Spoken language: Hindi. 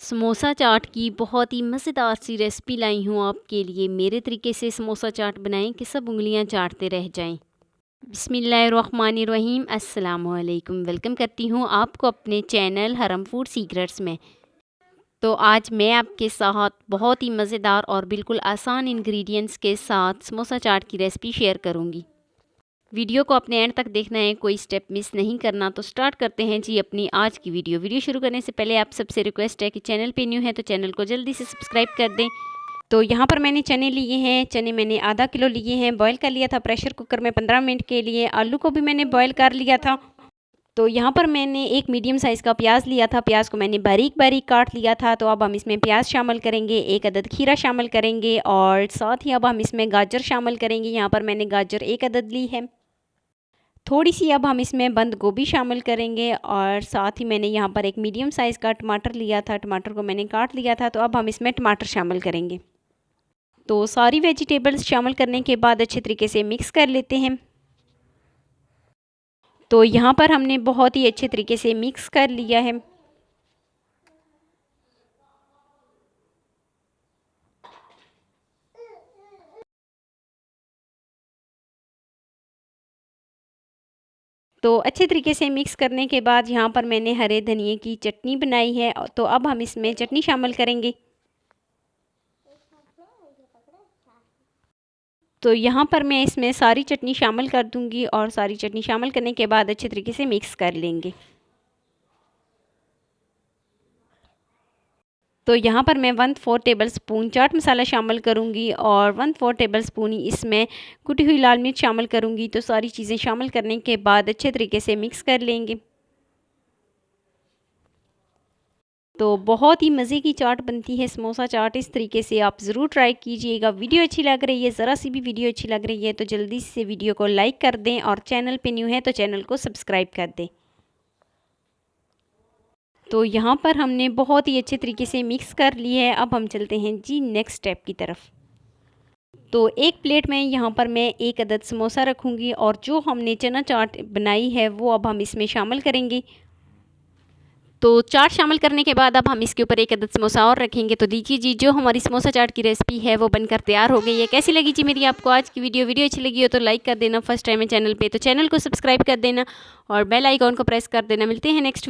समोसा चाट की बहुत ही मज़ेदार सी रेसिपी लाई हूँ आपके लिए। मेरे तरीके से समोसा चाट बनाएं कि सब उंगलियां चाटते रह जाएं। बिस्मिल्लाहिर्रहमानिर्रहीम, अस्सलाम वालेकुम। वेलकम करती हूँ आपको अपने चैनल हरम फूड सीक्रेट्स में। तो आज मैं आपके साथ बहुत ही मज़ेदार और बिल्कुल आसान इंग्रेडिएंट्स के साथ समोसा चाट की रेसिपी शेयर करूँगी। वीडियो को अपने एंड तक देखना है, कोई स्टेप मिस नहीं करना। तो स्टार्ट करते हैं जी अपनी आज की वीडियो शुरू करने से पहले आप सबसे रिक्वेस्ट है कि चैनल पे न्यू है तो चैनल को जल्दी से सब्सक्राइब कर दें। तो यहाँ पर मैंने चने लिए हैं। चने मैंने आधा किलो लिए हैं। बॉईल कर लिया था प्रेशर कुकर में 15 मिनट के लिए। आलू को भी मैंने बॉईल कर लिया था। तो यहाँ पर मैंने एक मीडियम साइज़ का प्याज लिया था। प्याज को मैंने बारीक बारीक काट लिया था। तो अब हम इसमें प्याज शामिल करेंगे, एक अदद खीरा शामिल करेंगे और साथ ही अब हम इसमें गाजर शामिल करेंगे। यहाँ पर मैंने गाजर एक अदद ली है। थोड़ी सी अब हम इसमें बंद गोभी शामिल करेंगे और साथ ही मैंने यहाँ पर एक मीडियम साइज़ का टमाटर लिया था। टमाटर को मैंने काट लिया था। तो अब हम इसमें टमाटर शामिल करेंगे। तो सारी वेजिटेबल्स शामिल करने के बाद अच्छे तरीके से मिक्स कर लेते हैं। तो यहाँ पर हमने बहुत ही अच्छे तरीके से मिक्स कर लिया है। तो अच्छे तरीके से मिक्स करने के बाद यहाँ पर मैंने हरे धनिए की चटनी बनाई है। तो अब हम इसमें चटनी शामिल करेंगे। तो यहाँ पर मैं इसमें सारी चटनी शामिल कर दूँगी और सारी चटनी शामिल करने के बाद अच्छे तरीके से मिक्स कर लेंगे। तो यहाँ पर मैं 1/4 टेबल स्पून चाट मसाला शामिल करूँगी और 1/4 टेबल स्पून ही इसमें कुटी हुई लाल मिर्च शामिल करूँगी। तो सारी चीज़ें शामिल करने के बाद अच्छे तरीके से मिक्स कर लेंगे। तो बहुत ही मज़े की चाट बनती है समोसा चाट। इस तरीके से आप ज़रूर ट्राई कीजिएगा। वीडियो अच्छी लग रही है, ज़रा सी भी वीडियो अच्छी लग रही है तो जल्दी से वीडियो को लाइक कर दें और चैनल पे न्यू है तो चैनल को सब्सक्राइब कर दें। तो यहाँ पर हमने बहुत ही अच्छे तरीके से मिक्स कर ली है। अब हम चलते हैं जी नेक्स्ट स्टेप की तरफ। तो एक प्लेट में यहाँ पर मैं एक अदद समोसा रखूँगी और जो हमने चना चाट बनाई है वो अब हम इसमें शामिल करेंगे। तो चाट शामिल करने के बाद अब हम इसके ऊपर एक अदद समोसा और रखेंगे। तो देखिए जी, जो हमारी समोसा चाट की रेसिपी है वो बनकर तैयार हो गई है। कैसी लगी जी मेरी आपको आज की वीडियो अच्छी लगी हो तो लाइक कर देना। फर्स्ट टाइम है चैनल पे तो चैनल को सब्सक्राइब कर देना और बेल आइकॉन को प्रेस कर देना। मिलते हैं नेक्स्ट